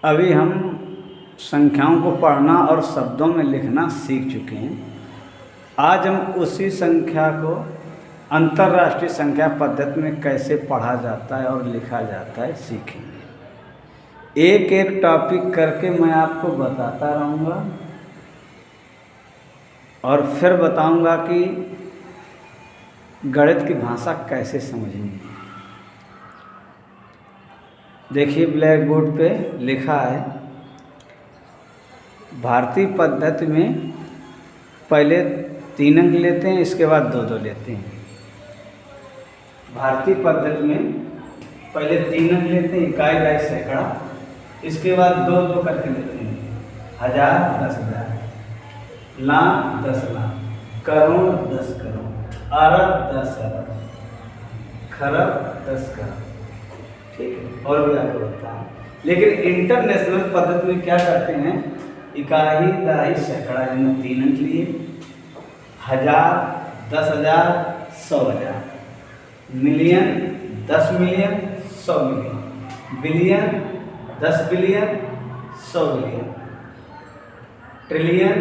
अभी हम संख्याओं को पढ़ना और शब्दों में लिखना सीख चुके हैं। आज हम उसी संख्या को अंतर्राष्ट्रीय संख्या पद्धति में कैसे पढ़ा जाता है और लिखा जाता है सीखेंगे। एक एक टॉपिक करके मैं आपको बताता रहूँगा और फिर बताऊँगा कि गणित की भाषा कैसे समझनी है। देखिए ब्लैक बोर्ड पे लिखा है, भारतीय पद्धति में पहले 3 अंक लेते हैं, इसके बाद 2-2 लेते हैं। भारतीय पद्धति में पहले 3 अंक लेते हैं, इकाई बाई सैकड़ा, इसके बाद 2-2 करके लेते हैं। 1000, 10,000, लाख, 10 लाख, करोड़, 10 करोड़, अरब, 10 अरब, खरब, 10 खरब। ठीक है, और भी आगे होता है। लेकिन इंटरनेशनल पद्धति में क्या करते हैं, इकाई दहाई सैकड़ा यानी 3 अंक लिए, 1000, 10,000, 100,000, million, 10 million, 100 million, billion, 10 billion, 100 billion, trillion,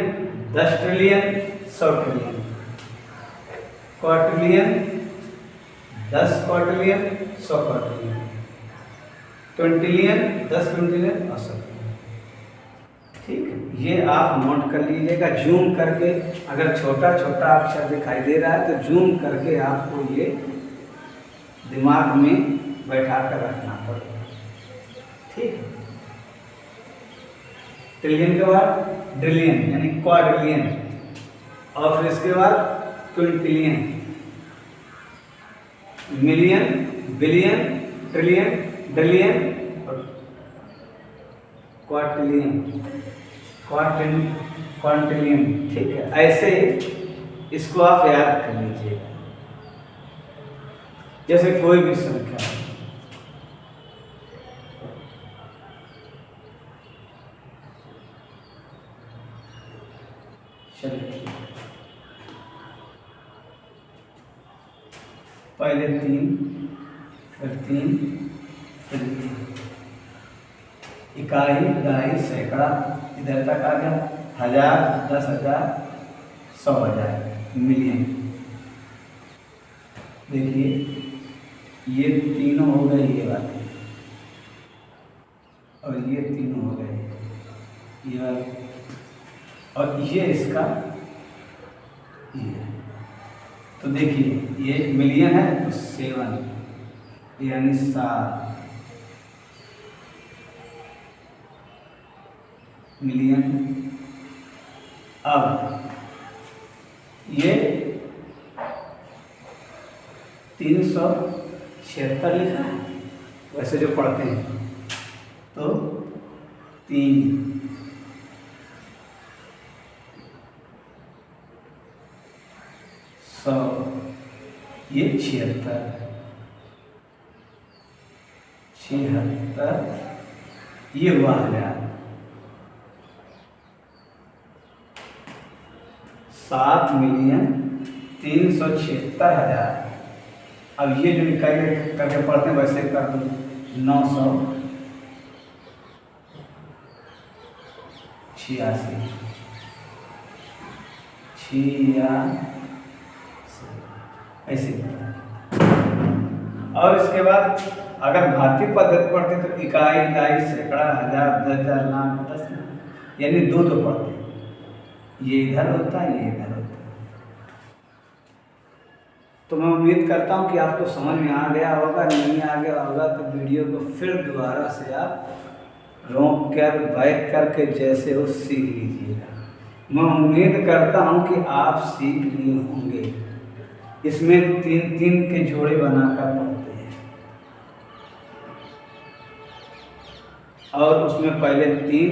10 trillion, 100 trillion, quadrillion, 10 quadrillion, 100 quadrillion, quintillion, 10 quintillion और 100। ठीक है, ये आप नोट कर लीजिएगा। जूम करके, अगर छोटा छोटा अक्षर दिखाई दे रहा है तो जूम करके आपको ये दिमाग में बैठा कर रखना पड़ेगा। ठीक है, ट्रिलियन के बाद ड्रिलियन यानी क्वाड्रिलियन, और फिर इसके बाद क्विंटिलियन, मिलियन, बिलियन, ट्रिलियन, ड्रिलियन और क्वार्टिलियन, क्वांटिलियन। ठीक है, ऐसे इसको आप याद कर लीजिएगा। जैसे कोई भी संख्या, चलिए पहले 3, फिर 3, फिर 3, इकाई दहाई सैकड़ा, इधर तक आ गया, 1000, 10,000, 100,000, मिलियन। देखिए ये तीनों हो गए, ये वाले, और ये तीनों हो गए, ये वाले, और ये इसका ये। तो देखिए ये मिलियन है तो 7 यानी 7 मिलियन। अब ये 376 लिखा है वैसे जो पढ़ते हैं, तो 3 100, ये 76, 76, ये हुआ 1000, 7,376,000। अब ये जो इकाई करके पढ़ते हैं वैसे कर दो, 986, 86 ऐसे। और इसके बाद अगर भारतीय पद्धति पढ़ते तो इकाई दहाई सैकड़ा, 1000, 10,000, लाख, 10 यानी 2-2 पढ़ते हैं। ये इधर होता है, ये इधर होता है। तो मैं उम्मीद करता हूँ कि आपको समझ में आ गया होगा। नहीं आ गया होगा तो वीडियो को फिर दोबारा से आप रोक कर बैक करके जैसे हो सीख लीजिएगा। मैं उम्मीद करता हूँ कि आप सीख लिए होंगे। इसमें 3-3 के जोड़े बनाकर पढ़ते हैं, और उसमें पहले 3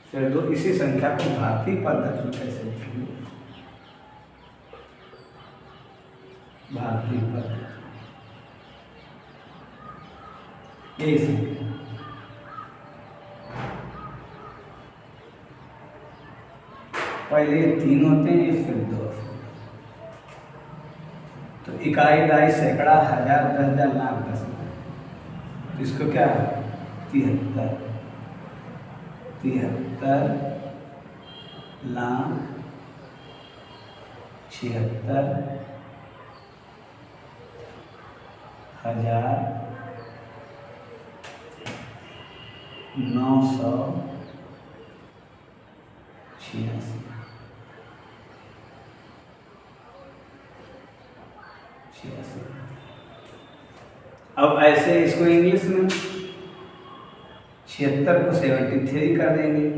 फिर 2। इसी संख्या को भारतीय पद्धति में कैसे लिखेंगे, भारतीय पद्धति यही संख्या। पहले 3 होते हैं, फिर 2। तो इकाई दहाई सैकड़ा, 1000, 10,000, लाख, 10,000। तो इसको क्या है 73। छियासी। अब ऐसे इसको इंग्लिश में 76 को 73 कर देंगे।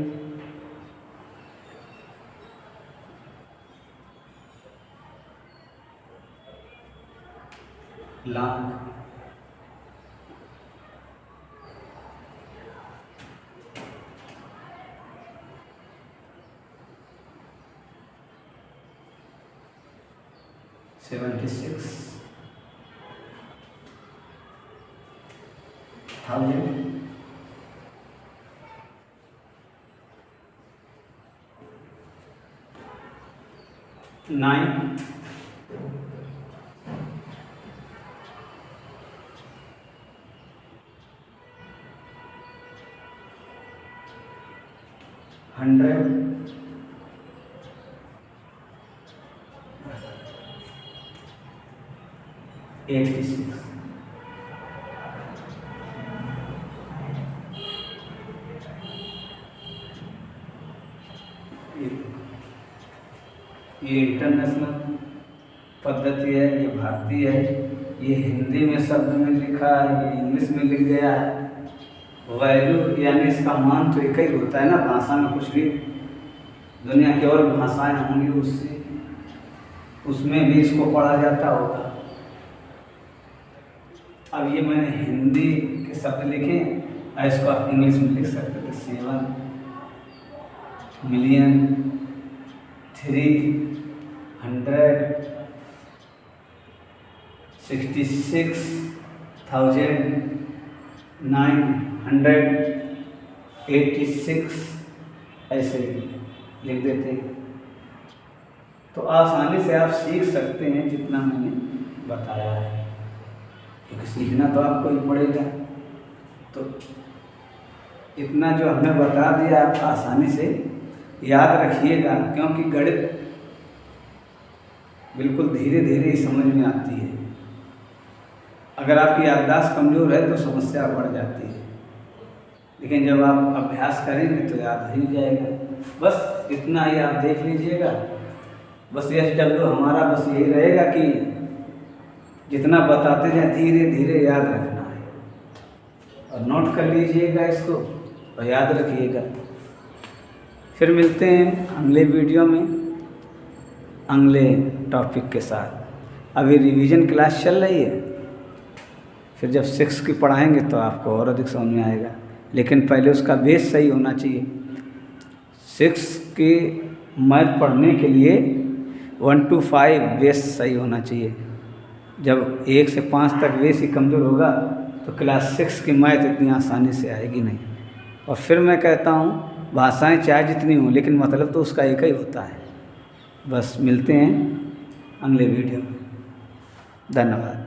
लाख। $76,000। $9। $100। $86। ये इंटरनेशनल पद्धति है, ये भारतीय है। ये हिंदी में शब्द में लिखा है, ये इंग्लिश में लिख गया है। वैल्यू यानी इसका मान तो एक ही होता है ना, भाषा में कुछ भी दुनिया की और भाषाएं होंगी उसमें भी इसको पढ़ा जाता होगा। अब ये मैंने हिंदी के शब्द लिखे और इसको आप इंग्लिश में लिख सकते थे। 7,366,986 ऐसे लिख देते हैं। तो आसानी से आप सीख सकते हैं जितना मैंने बताया है, क्योंकि सीखना तो आपको ही पड़ेगा। तो इतना जो हमने बता दिया आप आसानी से याद रखिएगा, क्योंकि गणित बिल्कुल धीरे धीरे ही समझ में आती है। अगर आपकी याददाश्त कमज़ोर है तो समस्या बढ़ जाती है, लेकिन जब आप अभ्यास करेंगे तो याद ही जाएगा। बस इतना ही आप देख लीजिएगा। बस SW हमारा बस यही रहेगा कि जितना बताते जाए धीरे धीरे याद रखना है, और नोट कर लीजिएगा इसको और याद रखिएगा। फिर मिलते हैं अगले वीडियो में अगले टॉपिक के साथ। अभी रिवीजन क्लास चल रही है, फिर जब 6 की पढ़ाएंगे तो आपको और अधिक समझ में आएगा, लेकिन पहले उसका बेस सही होना चाहिए। 6 की मैथ पढ़ने के लिए 1 to 5 बेस सही होना चाहिए। जब 1 से 5 तक बेस ही कमज़ोर होगा तो क्लास 6 की मैथ इतनी आसानी से आएगी नहीं। और फिर मैं कहता हूँ भाषाएं चाहे जितनी हों, लेकिन मतलब तो उसका एक ही होता है। बस मिलते हैं अगले वीडियो में। धन्यवाद।